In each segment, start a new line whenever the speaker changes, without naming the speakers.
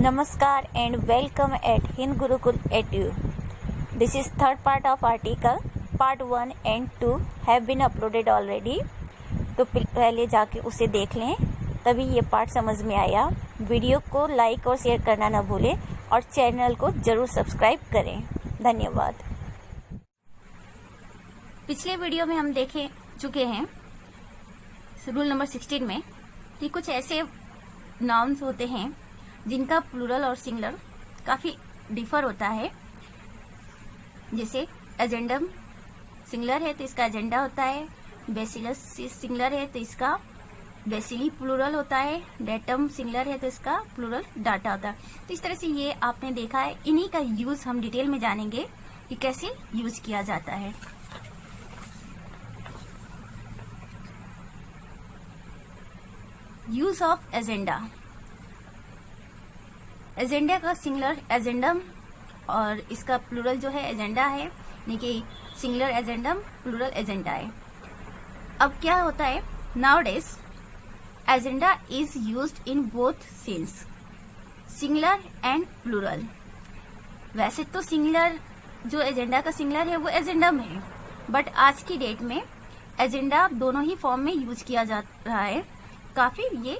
Namaskar and welcome at Hind Gurukul Edu. This is third part of article. Part 1 and 2 have been uploaded already. तो पहले जाके उसे देख लें, तभी ये पार्ट समझ में आया। वीडियो को लाइक और शेयर करना ना भूलें और चैनल को जरूर सब्सक्राइब करें। धन्यवाद। पिछले वीडियो में हम देखे चुके हैं रूल नंबर 16 में कि कुछ ऐसे नाउन्स होते हैं जिनका प्लूरल और सिंगुलर काफी डिफर होता है। जैसे एजेंडम सिंगुलर है तो इसका एजेंडा होता है, बेसिलस सिंगुलर है तो इसका बेसिली प्लूरल होता है, डेटम सिंगुलर है तो इसका प्लूरल डाटा होता है। तो इस तरह से ये आपने देखा है। इन्हीं का यूज हम डिटेल में जानेंगे कि कैसे यूज किया जाता है। Use of agenda. एजेंडा का सिंगुलर एजेंडम और इसका प्लूरल जो है एजेंडा है, यानी कि सिंगुलर एजेंडम प्लूरल एजेंडा है। अब क्या होता है, nowadays agenda is used in both sense, singular and plural. वैसे तो सिंगुलर जो एजेंडा का सिंगुलर है वो एजेंडम है, बट आज की डेट में एजेंडा दोनों ही फॉर्म में यूज किया जा रहा है। काफी ये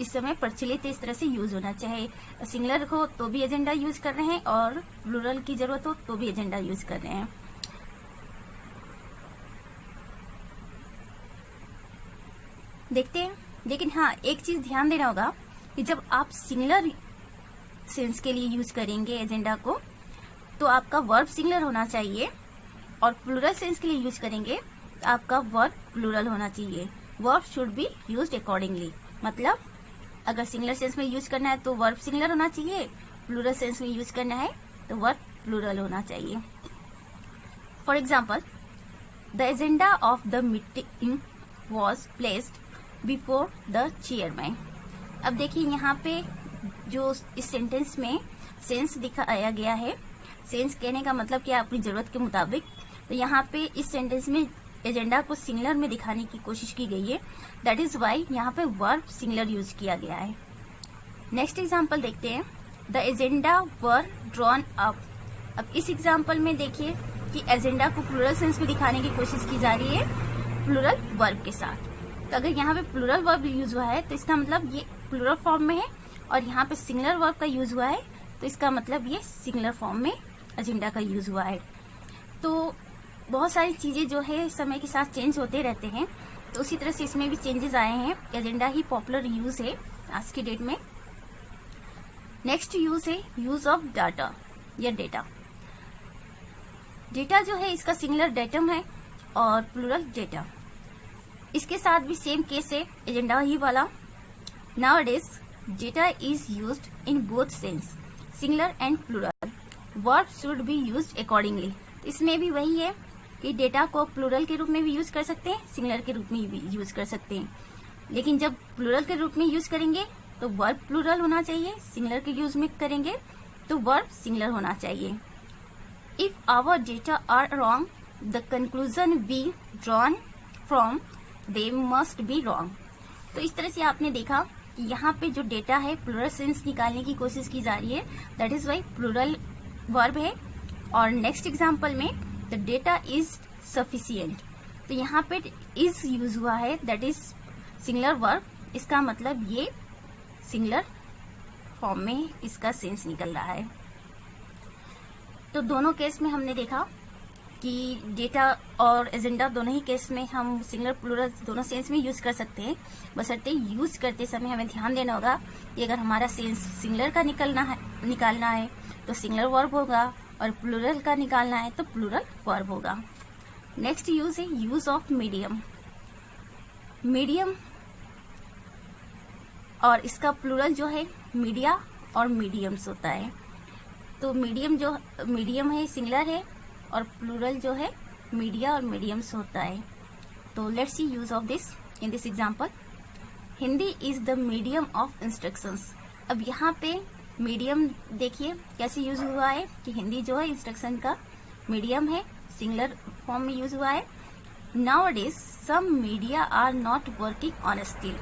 इस समय प्रचलित है, इस तरह से यूज होना चाहे सिंगुलर हो तो भी एजेंडा यूज कर रहे हैं और प्लूरल की जरूरत हो तो भी एजेंडा यूज कर रहे हैं। देखते हैं। लेकिन हाँ, एक चीज ध्यान देना होगा कि जब आप सिंगुलर सेंस के लिए यूज करेंगे एजेंडा को तो आपका वर्ब सिंगुलर होना चाहिए, और प्लूरल सेंस के लिए यूज करेंगे तो आपका वर्ब प्लूरल होना चाहिए। Verb should be used accordingly. मतलब अगर सिंगुलर सेंस में यूज करना है तो वर्ब सिंगुलर होना चाहिए, प्लूरल सेंस में यूज करना है तो वर्ब प्लूरल होना चाहिए। For example, the agenda of the meeting was placed before the chairman. अब देखिए यहाँ पे जो इस सेंटेंस में सेंस दिखाया गया है, सेंस कहने का मतलब क्या, अपनी जरूरत के मुताबिक। तो यहाँ पे इस सेंटेंस में एजेंडा को सिंगुलर में दिखाने की कोशिश की गई है। दैट इज वाई यहाँ पे वर्ब सिंगुलर यूज किया गया है। नेक्स्ट एग्जाम्पल देखते हैं। The agenda were drawn up. अब इस एग्जाम्पल में देखिए कि एजेंडा को प्लूरल सेंस में दिखाने की कोशिश की जा रही है प्लूरल वर्ब के साथ। तो अगर यहाँ पे प्लूरल वर्ब यूज हुआ है तो इसका मतलब ये प्लूरल फॉर्म में है, और यहाँ पे सिंगुलर वर्ब का यूज हुआ है तो इसका मतलब ये सिंगुलर फॉर्म में एजेंडा का यूज हुआ है। तो बहुत सारी चीजें जो है समय के साथ चेंज होते रहते हैं, तो उसी तरह से इसमें भी चेंजेस आए हैं। एजेंडा ही पॉपुलर यूज है आज की डेट में। नेक्स्ट यूज है यूज ऑफ डाटा या डेटा। डेटा जो है इसका सिंगुलर डेटम है और प्लूरल डेटा। इसके साथ भी सेम केस है, एजेंडा ही वाला। Nowadays data is used in both sense, singular and plural. Verb should be used accordingly. इसमें भी वही है कि डेटा को प्लूरल के रूप में भी यूज कर सकते हैं, सिंगुलर के रूप में भी यूज कर सकते हैं। लेकिन जब प्लूरल के रूप में यूज करेंगे तो वर्ब प्लूरल होना चाहिए, सिंगुलर के यूज में करेंगे तो वर्ब सिंगुलर होना चाहिए। If our data are wrong, the conclusion we drawn from them must be wrong. तो इस तरह से आपने देखा कि यहाँ पे जो डेटा है प्लूरल सेंस निकालने की कोशिश की जा रही है, that is why plural verb है। और नेक्स्ट एग्जाम्पल में द डेटा इज सफिशियंट, तो यहाँ पे इज यूज हुआ है, दैट इज सिंगुलर वर्ब। इसका मतलब ये सिंगुलर फॉर्म में इसका सेंस निकल रहा है। तो दोनों केस में हमने देखा कि डेटा और एजेंडा दोनों ही केस में हम सिंगुलर प्लूरल दोनों सेंस में यूज कर सकते हैं। बशर्ते यूज करते समय हमें ध्यान देना होगा कि अगर हमारा सेंस सिंगुलर का निकालना है तो सिंगुलर वर्ब होगा, और प्लूरल का निकालना है तो प्लूरल वर्ब होगा। नेक्स्ट यूज है यूज ऑफ मीडियम। मीडियम और इसका प्लूरल जो है मीडिया और मीडियम्स होता है। तो मीडियम है सिंगुलर है, और प्लूरल जो है मीडिया और मीडियम्स होता है। तो let's see use of this in this example. Hindi is the medium of instructions. अब यहाँ पे मीडियम देखिए कैसे यूज हुआ है कि हिंदी जो है इंस्ट्रक्शन का मीडियम है, सिंगुलर फॉर्म में यूज हुआ है। Nowadays some media are not working honestly.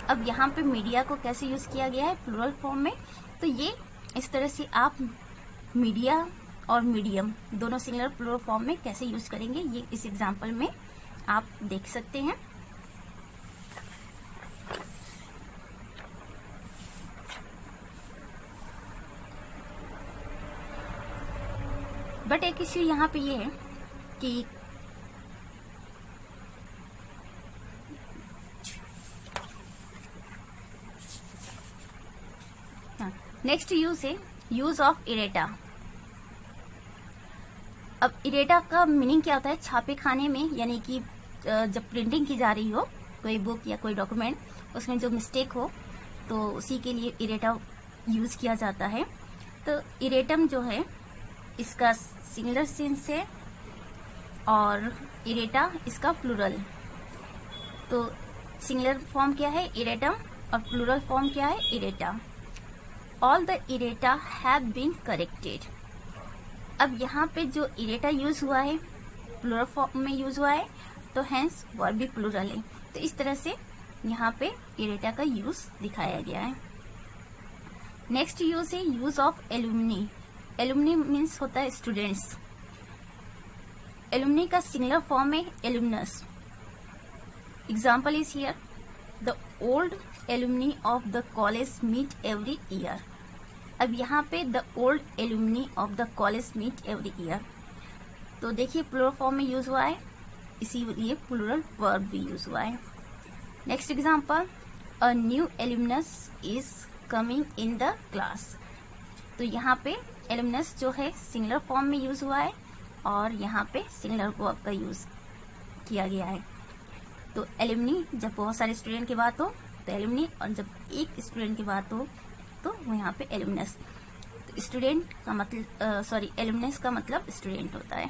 अब यहाँ पे मीडिया को कैसे यूज किया गया है प्लूरल फॉर्म में, तो ये इस तरह से आप मीडिया और मीडियम दोनों सिंगुलर प्लूरल फॉर्म में कैसे यूज करेंगे ये इस एग्जांपल में आप देख सकते हैं। बट एक इश्यू यहाँ पे ये है कि नेक्स्ट यूज है यूज ऑफ इरेटा। अब इरेटा का मीनिंग क्या होता है, छापे खाने में, यानी कि जब प्रिंटिंग की जा रही हो कोई बुक या कोई डॉक्यूमेंट, उसमें जो मिस्टेक हो तो उसी के लिए इरेटा यूज किया जाता है। तो इरेटम जो है इसका सिंगुलर सेंस है और इरेटा इसका प्लूरल। तो सिंगुलर फॉर्म क्या है इरेटम और प्लूरल फॉर्म क्या है errata. All the errata have been corrected. अब यहाँ पे जो इरेटा यूज हुआ है प्लूरल फॉर्म में यूज हुआ है, तो हेंस वर्ब भी प्लूरल है। तो इस तरह से यहाँ पे इरेटा का यूज दिखाया गया है। नेक्स्ट यूज है use of alumni. Alumni means होता है स्टूडेंट्स। एलुमनी का सिंगुलर फॉर्म है alumnus. Example is here, the old alumni of the college meet every year. अब यहाँ पे the old alumni of the college meet every year, तो देखिए plural form में यूज हुआ है, इसीलिए प्लूरल वर्ब भी यूज हुआ है। Next example, a new alumnus is coming in the class. तो यहाँ पे एलुमनस जो है सिंगुलर फॉर्म में यूज हुआ है और यहाँ पे सिंगुलर वर्ब का यूज किया गया है। तो एलुमनी जब बहुत सारे स्टूडेंट की बात हो तो एलुमनी, और जब एक स्टूडेंट की बात हो तो वो यहाँ पे एलुमनस। तो स्टूडेंट का मतलब एलुमनस का मतलब स्टूडेंट होता है।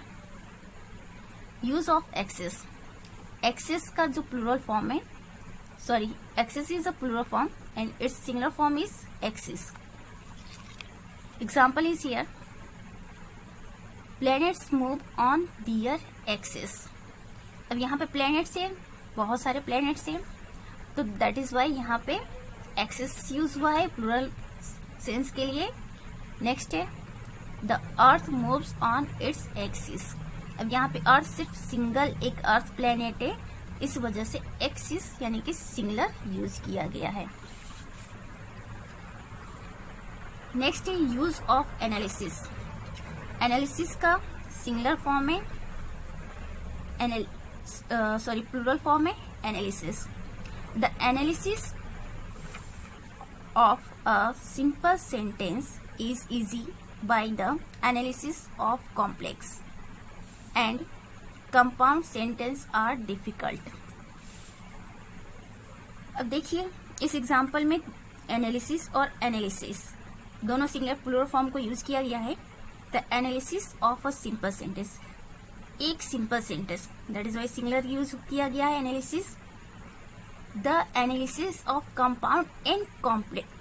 Use of access. एक्सेस का जो प्लूरल फॉर्म है, axes is a plural form and its singular form is axis. Example is here, planets move on their axis. अब यहाँ पे प्लैनेट्स है, बहुत सारे प्लैनेट्स हैं, तो दैट इज वाई यहाँ पे एक्सिस यूज हुआ है प्लूरल सेंस के लिए। नेक्स्ट है, the earth moves on its axis. अब यहाँ पे अर्थ सिर्फ सिंगल एक अर्थ प्लेनेट है, इस वजह से एक्सिस यानी कि सिंगुलर यूज किया गया है। नेक्स्ट है यूज ऑफ एनालिसिस। एनालिसिस का सिंगुलर फॉर्म है प्लूरल फॉर्म है analysis. The analysis of a simple sentence is easy by the analysis of complex and compound sentence are difficult। अब देखिए इस एग्जाम्पल में एनालिसिस और एनालिसिस दोनों सिंगुलर प्लूरल फॉर्म को यूज किया गया है। The analysis of a simple sentence, एक simple sentence, that is why singular use किया गया है analysis. The analysis of compound and complex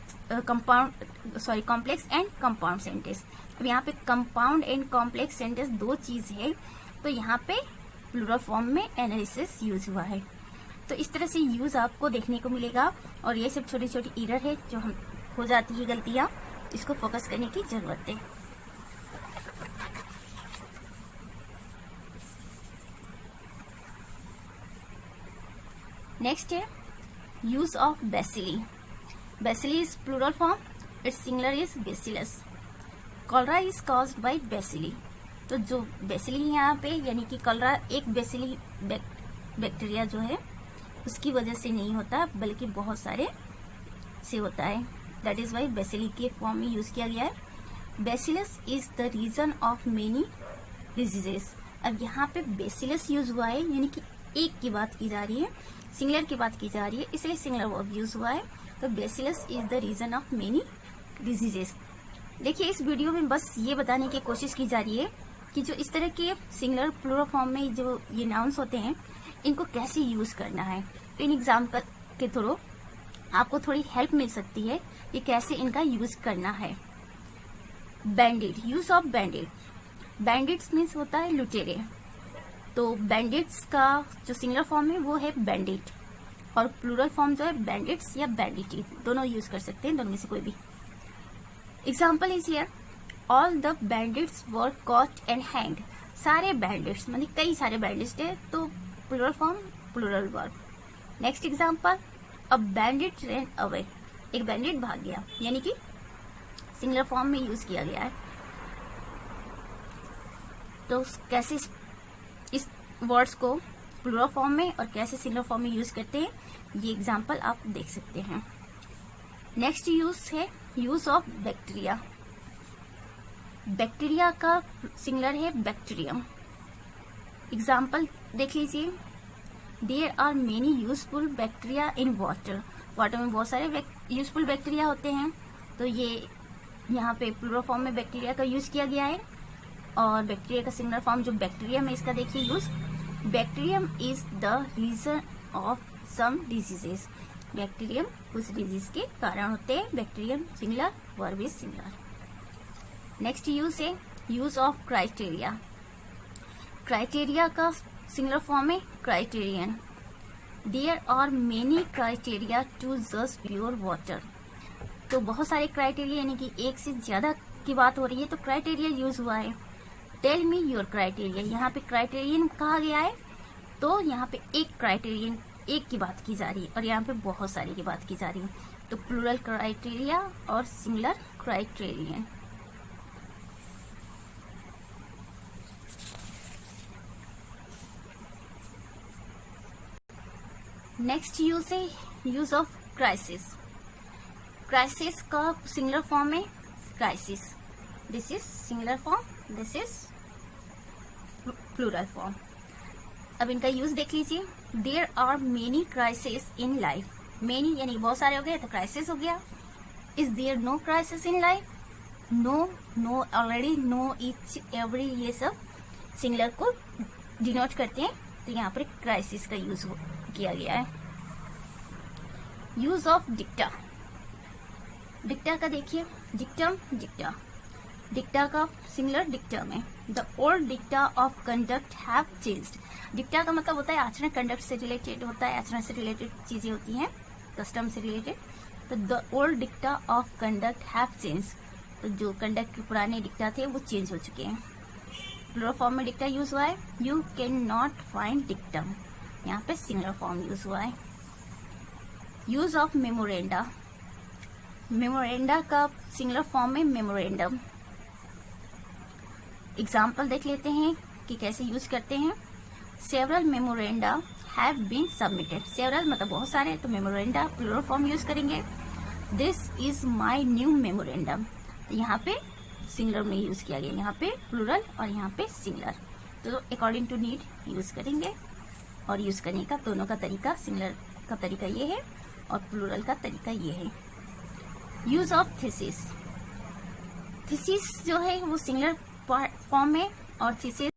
and compound sentence. अब यहाँ पे कंपाउंड एंड कॉम्प्लेक्स सेंटेंस दो चीज है, तो यहाँ पे प्लूरल फॉर्म में एनालिसिस यूज हुआ है। तो इस तरह से यूज आपको देखने को मिलेगा, और ये सब छोटी छोटी एरर है जो हम हो जाती है गलतियां, इसको फोकस करने की जरूरत है। नेक्स्ट है use of bacilli. Bacilli is plural form, its singular is bacillus. Cholera is caused by bacilli. तो जो बेसिली है यहाँ पे, यानी कि कॉलरा एक बेसिली बैक्टीरिया जो है उसकी वजह से नहीं होता, बल्कि बहुत सारे से होता है। दैट इज वाई बेसिली के फॉर्म में यूज किया गया है। Bacillus is the reason of many diseases. अब यहाँ पे बेसिलस यूज हुआ है, यानी कि एक की बात की जा रही है, सिंगुलर की बात की जा रही है, इसलिए सिंगुलर वर्ब यूज हुआ है। तो bacillus is the reason of many diseases. देखिए इस वीडियो में बस ये बताने की कोशिश की जा रही है कि जो इस तरह के सिंगुलर प्लूरल फॉर्म में जो ये नाउन्स होते हैं, इनको कैसे यूज करना है। तो इन एग्जाम्पल के थ्रू आपको थोड़ी हेल्प मिल सकती है कि कैसे इनका यूज करना है। Bandit, use of bandit. Bandits means होता है लुटेरे। तो बैंडिट्स का जो सिंगुलर फॉर्म है वो है बैंडिट। और प्लूरल फॉर्म जो है बैंडिट्स या बैंडिटी, दोनों यूज कर सकते हैं, दोनों में से कोई भी। Example is here, all the bandits were caught and hanged. सारे बैंडिट्स मतलब कई सारे बैंडिट्स थे, तो plural form plural verb. Next example, a bandit ran away. एक बैंडिट भाग गया, यानी कि सिंगुलर फॉर्म में यूज किया गया है। तो कैसे इस वर्ड्स को प्लूरल फॉर्म में और कैसे सिंगुलर फॉर्म में यूज करते हैं, ये एग्जाम्पल आप देख सकते हैं। नेक्स्ट यूज है यूज ऑफ बैक्टीरिया। बैक्टीरिया का सिंगुलर है बैक्टीरियम। एग्जाम्पल देख लीजिए, there are many useful bacteria in water. Water में बहुत सारे यूजफुल बैक्टीरिया होते हैं, तो ये यहाँ पे प्लूरल फॉर्म में बैक्टीरिया का यूज किया गया है। और बैक्टीरिया का सिंगुलर फॉर्म जो बैक्टीरियम है, इसका देखिए use, bacterium is the reason of some diseases. Bacterium कुछ डिजीज के कारण होते हैं। Bacterium singular, verb is singular. Next use है यूज ऑफ क्राइटेरिया। क्राइटेरिया का सिंगुलर फॉर्म है criterion. There are many criteria to जज प्योर वाटर। तो बहुत सारे क्राइटेरिया, यानी कि एक से ज्यादा की बात हो रही है, तो क्राइटेरिया यूज हुआ है। टेल मी योर क्राइटेरिया, यहाँ पे क्राइटेरियन कहा गया है, तो यहाँ पे एक क्राइटेरियन, एक की बात की जा रही है, और यहाँ पे बहुत सारी की बात की जा रही है। तो प्लूरल क्राइटेरिया और सिंगुलर क्राइटेरियन। नेक्स्ट यूज है यूज ऑफ क्राइसिस। क्राइसिस का सिंगुलर फॉर्म है crisis. This is singular form, this is plural form. अब इनका यूज देख लीजिए, there are many crisis in life. Many यानी बहुत सारे हो गए, तो क्राइसिस हो गया। Is there no crisis in life? No, no already, no, each, every, ये सब सिंगुलर को डिनोट करते हैं, तो यहाँ पर क्राइसिस का यूज किया गया है। Use of डिक्टा। डिक्टा का देखिए, डिक्टम, डिक्टा। डिक्टा का सिंगुलर डिक्टम है। The old dicta of conduct have changed. Dicta का मतलब होता है आचरण, कंडक्ट से रिलेटेड होता है, आचरण से रिलेटेड चीजें होती हैं, कस्टम से रिलेटेड। तो the old dicta of conduct have changed, तो जो कंडक्ट के पुराने डिक्टा थे वो चेंज हो चुके हैं। प्लूरल फॉर्म में डिक्टा यूज हुआ है। You can not find dictum, यहाँ पे सिंगुलर फॉर्म यूज हुआ है। Use of memoranda. मेमोरेंडा का सिंगुलर फॉर्म में मेमोरेंडम। एग्जाम्पल देख लेते हैं कि कैसे यूज करते हैं। Several memoranda have been submitted. Several मतलब बहुत सारे, तो मेमोरेंडा प्लूरल फॉर्म यूज करेंगे। This is my new memorandum, यहाँ पे सिंगुलर में यूज किया गया, यहाँ पे प्लूरल और यहाँ पे सिंगुलर, तो अकॉर्डिंग टू नीड यूज करेंगे। और यूज करने का दोनों का तरीका, सिंगुलर का तरीका ये है और प्लूरल का तरीका ये है। Use of thesis. थीसिस जो है वो सिंगुलर फॉर्म में, और थीसिस